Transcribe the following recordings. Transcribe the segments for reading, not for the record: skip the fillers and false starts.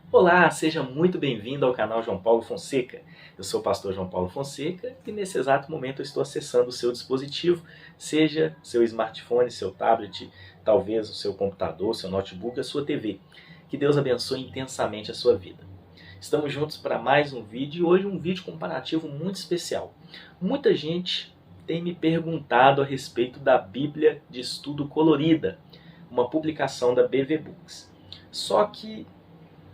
Olá, seja muito bem-vindo ao canal João Paulo Fonseca. Eu sou o pastor João Paulo Fonseca e nesse exato momento eu estou acessando o seu dispositivo, seja seu smartphone, seu tablet, talvez o seu computador, seu notebook, a sua TV. Que Deus abençoe intensamente a sua vida. Estamos juntos para mais um vídeo e hoje um vídeo comparativo muito especial. Muita gente tem me perguntado a respeito da Bíblia de Estudo Colorida, uma publicação da BV Books. Só que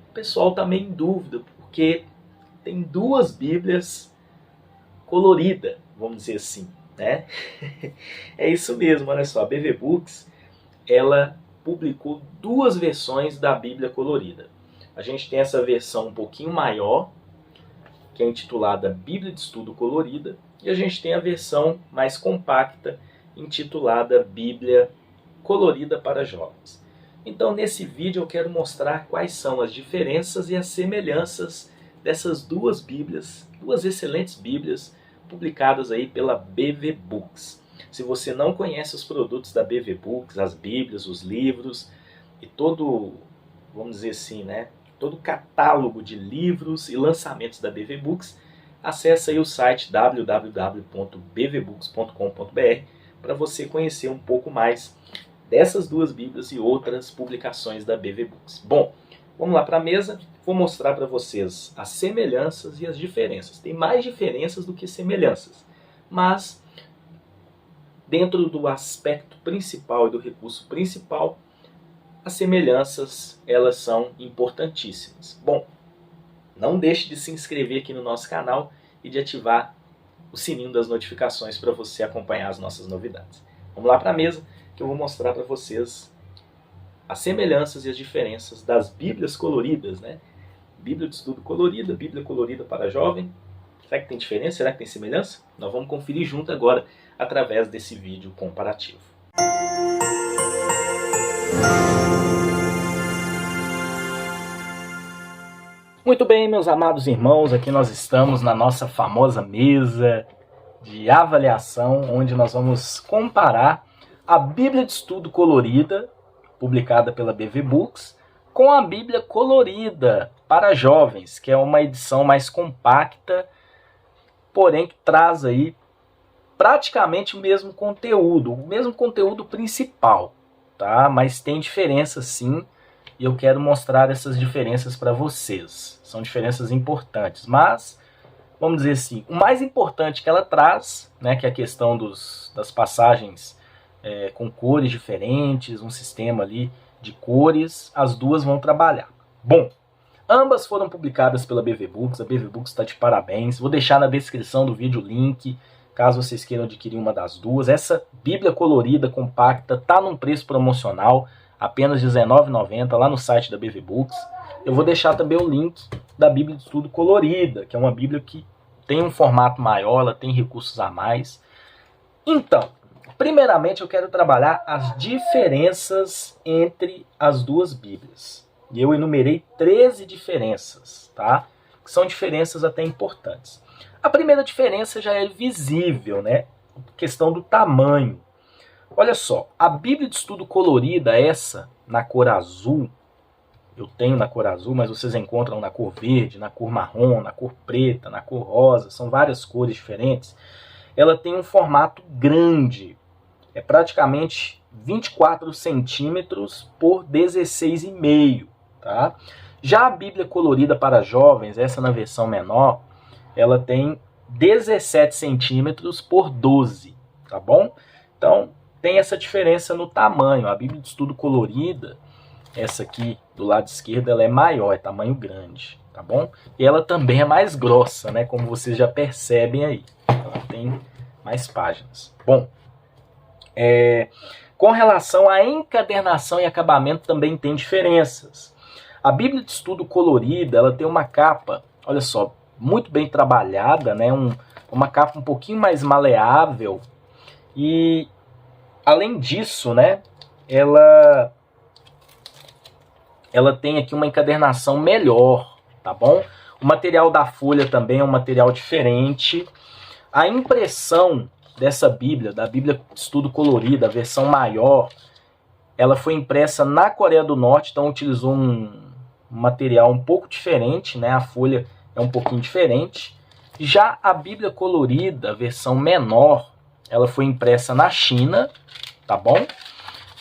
o pessoal está meio em dúvida, porque tem duas Bíblias coloridas, vamos dizer assim, né? É isso mesmo, olha só, a BV Books, ela publicou duas versões da Bíblia colorida. A gente tem essa versão um pouquinho maior, que é intitulada Bíblia de Estudo Colorida, e a gente tem a versão mais compacta, intitulada Bíblia Colorida para Jovens. Então, nesse vídeo eu quero mostrar quais são as diferenças e as semelhanças dessas duas Bíblias, duas excelentes Bíblias, publicadas aí pela BV Books. Se você não conhece os produtos da BV Books, as Bíblias, os livros e todo, vamos dizer assim, né, todo o catálogo de livros e lançamentos da BV Books, acesse aí o site www.bvbooks.com.br para você conhecer um pouco mais dessas duas Bíblias e outras publicações da BV Books. Bom, vamos lá para a mesa, vou mostrar para vocês as semelhanças e as diferenças. Tem mais diferenças do que semelhanças, mas dentro do aspecto principal e do recurso principal, as semelhanças elas são importantíssimas. Bom, não deixe de se inscrever aqui no nosso canal e de ativar o sininho das notificações para você acompanhar as nossas novidades. Vamos lá para a mesa, que eu vou mostrar para vocês as semelhanças e as diferenças das Bíblias coloridas, né? Bíblia de Estudo Colorida, Bíblia Colorida para Jovem. Será que tem diferença? Será que tem semelhança? Nós vamos conferir junto agora, através desse vídeo comparativo. Muito bem, meus amados irmãos, aqui nós estamos na nossa famosa mesa de avaliação, onde nós vamos comparar a Bíblia de Estudo Colorida, publicada pela BV Books, com a Bíblia Colorida para Jovens, que é uma edição mais compacta, porém que traz aí praticamente o mesmo conteúdo principal, tá? Mas tem diferença sim, e eu quero mostrar essas diferenças para vocês. São diferenças importantes, mas vamos dizer assim, o mais importante que ela traz, né, que é a questão das passagens com cores diferentes, um sistema ali de cores, as duas vão trabalhar. Bom, ambas foram publicadas pela BV Books, a BV Books está de parabéns. Vou deixar na descrição do vídeo o link, caso vocês queiram adquirir uma das duas. Essa Bíblia colorida compacta está num preço promocional, apenas R$19,90 lá no site da BV Books. Eu vou deixar também o link da Bíblia de Estudo Colorida, que é uma Bíblia que tem um formato maior, ela tem recursos a mais. Então, primeiramente eu quero trabalhar as diferenças entre as duas Bíblias. E eu enumerei 13 diferenças, tá? Que são diferenças até importantes. A primeira diferença já é visível, né? A questão do tamanho. Olha só, a Bíblia de Estudo Colorida, essa na cor azul, eu tenho na cor azul, mas vocês encontram na cor verde, na cor marrom, na cor preta, na cor rosa, são várias cores diferentes. Ela tem um formato grande, é praticamente 24 centímetros por 16,5, tá? Já a Bíblia Colorida para Jovens, essa na versão menor, ela tem 17 centímetros por 12, tá bom? Então, tem essa diferença no tamanho. A Bíblia de Estudo Colorida, essa aqui do lado esquerdo, ela é maior, é tamanho grande, tá bom? E ela também é mais grossa, né? Como vocês já percebem aí. Ela tem mais páginas. Bom, com relação à encadernação e acabamento também tem diferenças. A Bíblia de Estudo Colorida, ela tem uma capa, olha só, muito bem trabalhada, né? Uma capa um pouquinho mais maleável. E, além disso, né? Ela tem aqui uma encadernação melhor, tá bom? O material da folha também é um material diferente. A impressão dessa Bíblia, da Bíblia de Estudo Colorida, a versão maior, ela foi impressa na Coreia do Norte, então utilizou um um material um pouco diferente, né? A folha é um pouquinho diferente. Já a Bíblia colorida, a versão menor, ela foi impressa na China, tá bom?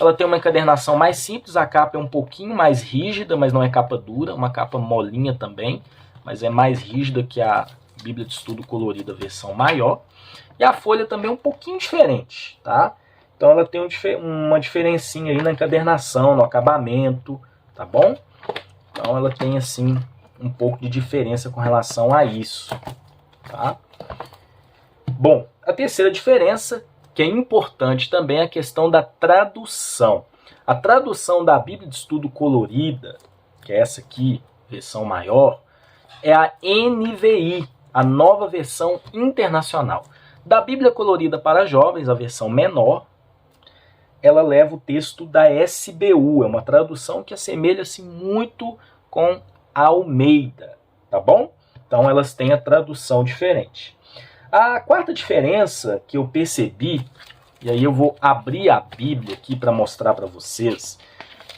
Ela tem uma encadernação mais simples, a capa é um pouquinho mais rígida, mas não é capa dura, uma capa molinha também, mas é mais rígida que a Bíblia de Estudo Colorida versão maior. E a folha também é um pouquinho diferente, tá? Então ela tem uma diferencinha aí na encadernação, no acabamento, tá bom? Então ela tem assim um pouco de diferença com relação a isso, tá? Bom, a terceira diferença, que é importante também, é a questão da tradução. A tradução da Bíblia de Estudo Colorida, que é essa aqui, versão maior, é a NVI, a Nova Versão Internacional. Da Bíblia Colorida para Jovens, a versão menor, ela leva o texto da SBU, é uma tradução que assemelha-se muito com a Almeida, tá bom? Então elas têm a tradução diferente. A quarta diferença que eu percebi, e aí eu vou abrir a Bíblia aqui para mostrar para vocês,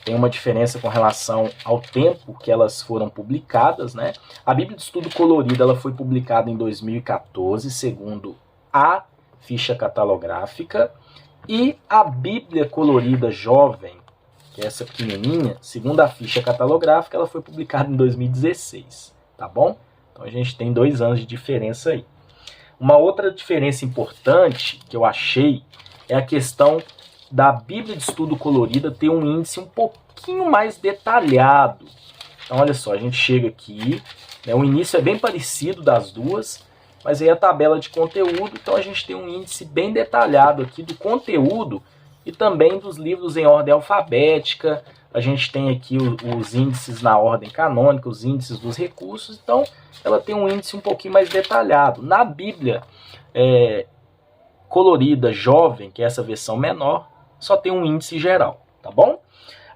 tem uma diferença com relação ao tempo que elas foram publicadas, né? A Bíblia de Estudo Colorida ela foi publicada em 2014, segundo a ficha catalográfica, e a Bíblia Colorida Jovem, que é essa pequenininha, segundo a ficha catalográfica, ela foi publicada em 2016, tá bom? Então a gente tem 2 anos de diferença aí. Uma outra diferença importante que eu achei é a questão da Bíblia de Estudo Colorida ter um índice um pouquinho mais detalhado. Então olha só, a gente chega aqui, né, o início é bem parecido das duas, mas aí a tabela de conteúdo, então a gente tem um índice bem detalhado aqui do conteúdo e também dos livros em ordem alfabética. A gente tem aqui os índices na ordem canônica, os índices dos recursos, então ela tem um índice um pouquinho mais detalhado. Na Bíblia Colorida Jovem, que é essa versão menor, só tem um índice geral, tá bom?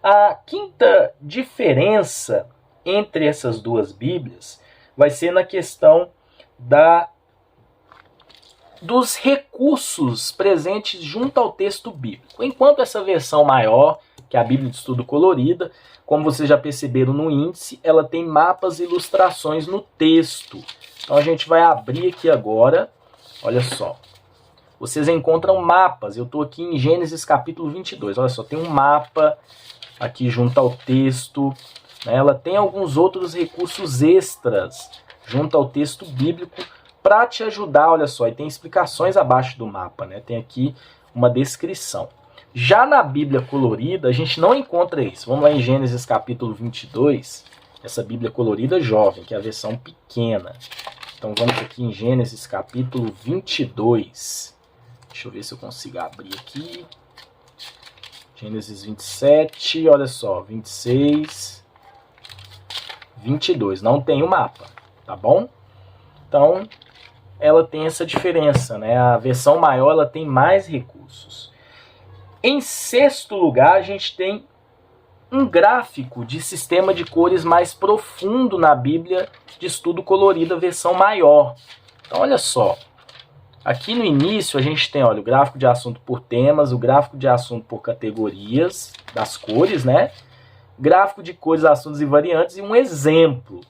A quinta diferença entre essas duas Bíblias vai ser na questão dos recursos presentes junto ao texto bíblico. Enquanto essa versão maior, que é a Bíblia de Estudo Colorida, como vocês já perceberam no índice, ela tem mapas e ilustrações no texto. Então a gente vai abrir aqui agora, olha só. Vocês encontram mapas, eu estou aqui em Gênesis capítulo 22, olha só, tem um mapa aqui junto ao texto, né? Ela tem alguns outros recursos extras junto ao texto bíblico, para te ajudar, olha só, e tem explicações abaixo do mapa, né? Tem aqui uma descrição. Já na Bíblia Colorida, a gente não encontra isso. Vamos lá em Gênesis capítulo 22, essa Bíblia Colorida Jovem, que é a versão pequena. Então vamos aqui em Gênesis capítulo 22. Deixa eu ver se eu consigo abrir aqui. Gênesis 27, olha só, 26, 22. Não tem o mapa, tá bom? Então ela tem essa diferença, né? A versão maior ela tem mais recursos. Em sexto lugar, a gente tem um gráfico de sistema de cores mais profundo na Bíblia de Estudo Colorida, versão maior. Então, olha só. Aqui no início a gente tem, olha, o gráfico de assunto por temas, o gráfico de assunto por categorias das cores, né? Gráfico de cores, assuntos e variantes e um exemplo.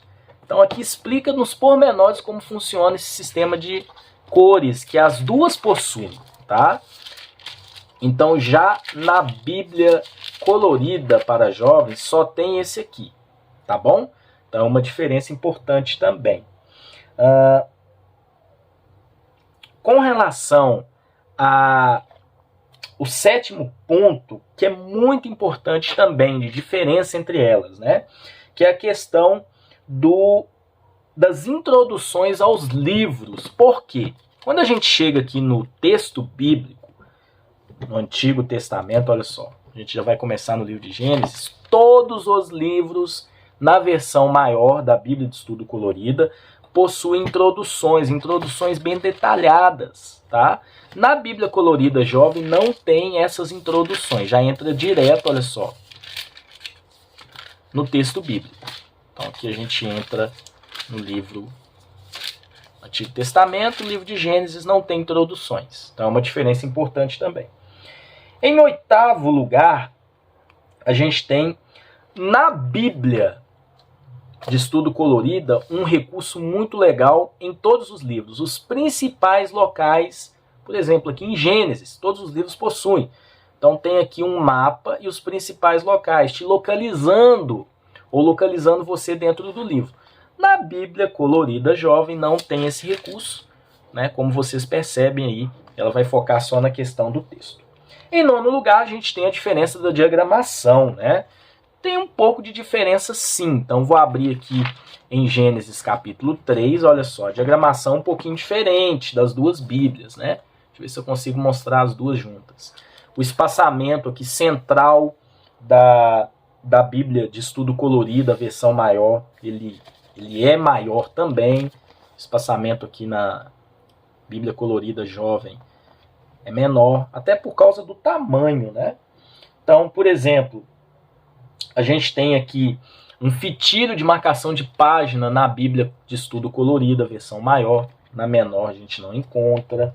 Então aqui explica nos pormenores como funciona esse sistema de cores que as duas possuem, tá? Então já na Bíblia Colorida para jovens só tem esse aqui, tá bom? Então é uma diferença importante também. Com relação ao sétimo ponto, que é muito importante também, de diferença entre elas, né? Que é a questão das introduções aos livros. Por quê? Quando a gente chega aqui no texto bíblico, no Antigo Testamento, olha só, a gente já vai começar no livro de Gênesis, todos os livros na versão maior da Bíblia de Estudo Colorida possuem introduções bem detalhadas, tá? Na Bíblia Colorida Jovem não tem essas introduções, já entra direto, olha só, no texto bíblico. Então aqui a gente entra no livro Antigo Testamento, o livro de Gênesis não tem introduções. Então é uma diferença importante também. Em oitavo lugar, a gente tem na Bíblia de Estudo Colorida um recurso muito legal em todos os livros. Os principais locais, por exemplo, aqui em Gênesis, todos os livros possuem. Então tem aqui um mapa e os principais locais, te localizando ou localizando você dentro do livro. Na Bíblia Colorida Jovem não tem esse recurso, né? Como vocês percebem aí, ela vai focar só na questão do texto. Em nono lugar, a gente tem a diferença da diagramação, né? Tem um pouco de diferença sim. Então vou abrir aqui em Gênesis capítulo 3, olha só, a diagramação um pouquinho diferente das duas Bíblias, né? Deixa eu ver se eu consigo mostrar as duas juntas. O espaçamento aqui central da Bíblia de Estudo Colorido, a versão maior, ele é maior também. O espaçamento aqui na Bíblia Colorida Jovem é menor, até por causa do tamanho, né? Então, por exemplo, a gente tem aqui um fitilho de marcação de página na Bíblia de Estudo Colorido, a versão maior. Na menor a gente não encontra.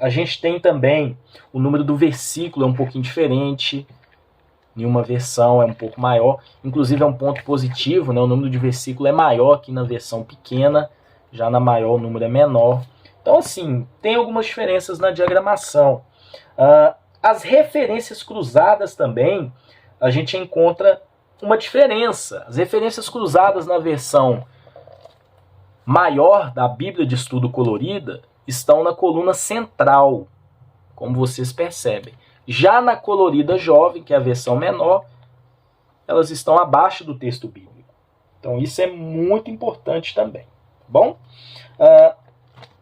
A gente tem também o número do versículo, é um pouquinho diferente. Em uma versão é um pouco maior. Inclusive é um ponto positivo, né? O número de versículo é maior aqui na versão pequena. Já na maior o número é menor. Então assim, tem algumas diferenças na diagramação. As referências cruzadas também, a gente encontra uma diferença. As referências cruzadas na versão maior da Bíblia de Estudo Colorida estão na coluna central, como vocês percebem. Já na Colorida Jovem, que é a versão menor, elas estão abaixo do texto bíblico. Então isso é muito importante também. Bom,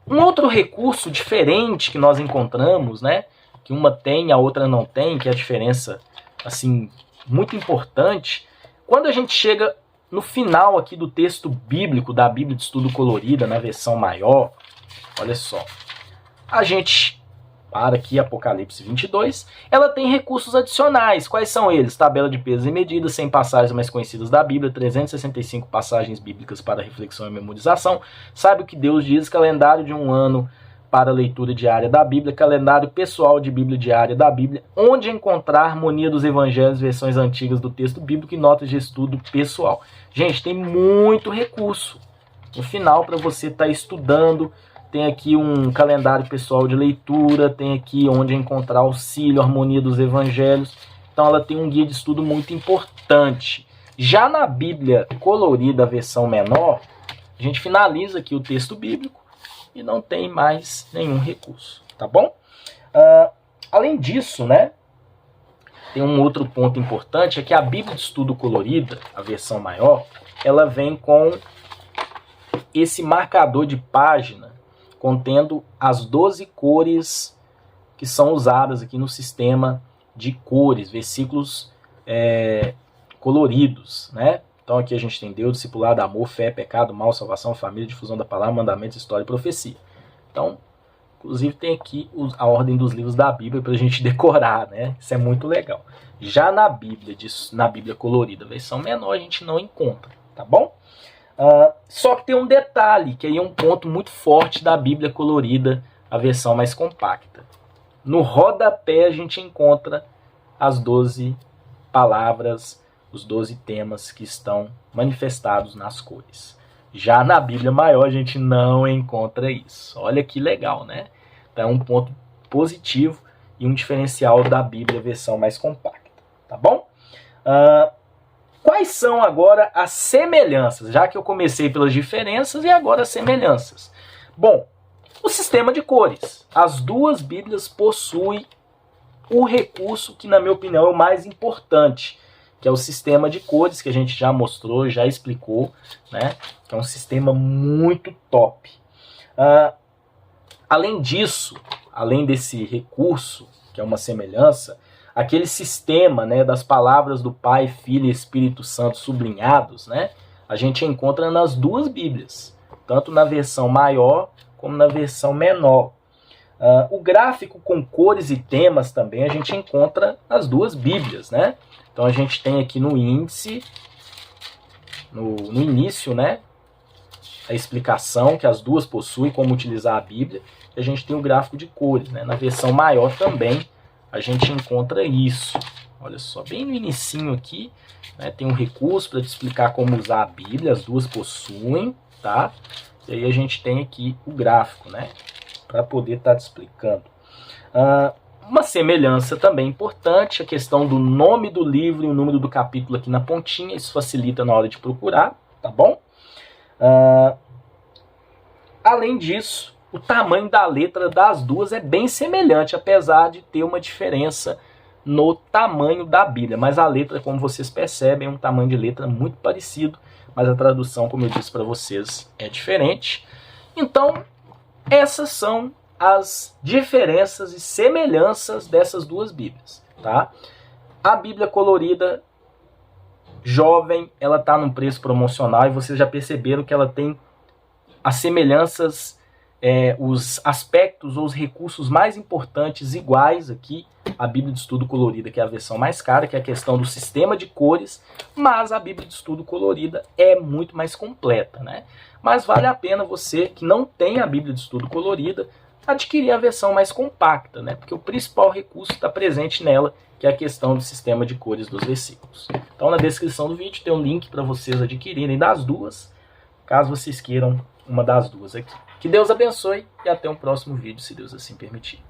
um outro recurso diferente que nós encontramos, né, que uma tem, a outra não tem, que é a diferença assim, muito importante, quando a gente chega no final aqui do texto bíblico da Bíblia de Estudo Colorida, na versão maior, olha só, a gente para aqui Apocalipse 22, ela tem recursos adicionais. Quais são eles? Tabela de pesos e medidas, 100 passagens mais conhecidas da Bíblia, 365 passagens bíblicas para reflexão e memorização, sabe o que Deus diz, calendário de um ano para leitura diária da Bíblia, calendário pessoal de Bíblia diária da Bíblia, onde encontrar harmonia dos evangelhos, versões antigas do texto bíblico e notas de estudo pessoal. Gente, tem muito recurso. No final, para você estar estudando, tem aqui um calendário pessoal de leitura, tem aqui onde encontrar auxílio, harmonia dos evangelhos. Então ela tem um guia de estudo muito importante. Já na Bíblia Colorida, a versão menor, a gente finaliza aqui o texto bíblico e não tem mais nenhum recurso, tá bom? Além disso, né, tem um outro ponto importante, é que a Bíblia de Estudo Colorida, a versão maior, ela vem com esse marcador de página contendo as 12 cores que são usadas aqui no sistema de cores, versículos coloridos, né? Então aqui a gente tem Deus, discipulado, amor, fé, pecado, mal, salvação, família, difusão da palavra, mandamentos, história e profecia. Então, inclusive tem aqui a ordem dos livros da Bíblia para a gente decorar, né? Isso é muito legal. Já na Bíblia Colorida, versão menor, a gente não encontra, tá bom? Só que tem um detalhe, que aí é um ponto muito forte da Bíblia Colorida, a versão mais compacta. No rodapé a gente encontra as 12 palavras, os 12 temas que estão manifestados nas cores. Já na Bíblia maior a gente não encontra isso. Olha que legal, né? Então é um ponto positivo e um diferencial da Bíblia versão mais compacta, tá bom? Quais são agora as semelhanças? Já que eu comecei pelas diferenças e agora as semelhanças. Bom, o sistema de cores. As duas Bíblias possuem o recurso que, na minha opinião, é o mais importante, que é o sistema de cores, que a gente já mostrou, já explicou, né? Que é um sistema muito top. Além disso, além desse recurso, que é uma semelhança, aquele sistema, né, das palavras do Pai, Filho e Espírito Santo sublinhados, né, a gente encontra nas duas Bíblias, tanto na versão maior como na versão menor. O gráfico com cores e temas também a gente encontra nas duas Bíblias, né? Então a gente tem aqui no índice, no início, né, a explicação que as duas possuem, como utilizar a Bíblia, e a gente tem o gráfico de cores, né? Na versão maior também a gente encontra isso, Olha só, bem no inicinho aqui, né, tem um recurso para te explicar como usar a Bíblia, as duas possuem, tá? E aí a gente tem aqui o gráfico, né, para poder estar te explicando. Uma semelhança também importante, a questão do nome do livro e o número do capítulo aqui na pontinha, isso facilita na hora de procurar, tá bom? Além disso, o tamanho da letra das duas é bem semelhante, apesar de ter uma diferença no tamanho da Bíblia. Mas a letra, como vocês percebem, é um tamanho de letra muito parecido, mas a tradução, como eu disse para vocês, é diferente. Então, essas são as diferenças e semelhanças dessas duas Bíblias, tá? A Bíblia colorida jovem, ela está num preço promocional e vocês já perceberam que ela tem as semelhanças, os aspectos ou os recursos mais importantes iguais aqui. A Bíblia de Estudo Colorida, que é a versão mais cara, que é a questão do sistema de cores, mas a Bíblia de Estudo Colorida é muito mais completa, né? Mas vale a pena você que não tem a Bíblia de Estudo Colorida adquirir a versão mais compacta, né? Porque o principal recurso está presente nela, que é a questão do sistema de cores dos versículos. Então na descrição do vídeo tem um link para vocês adquirirem das duas, caso vocês queiram uma das duas aqui. Que Deus abençoe e até um próximo vídeo, se Deus assim permitir.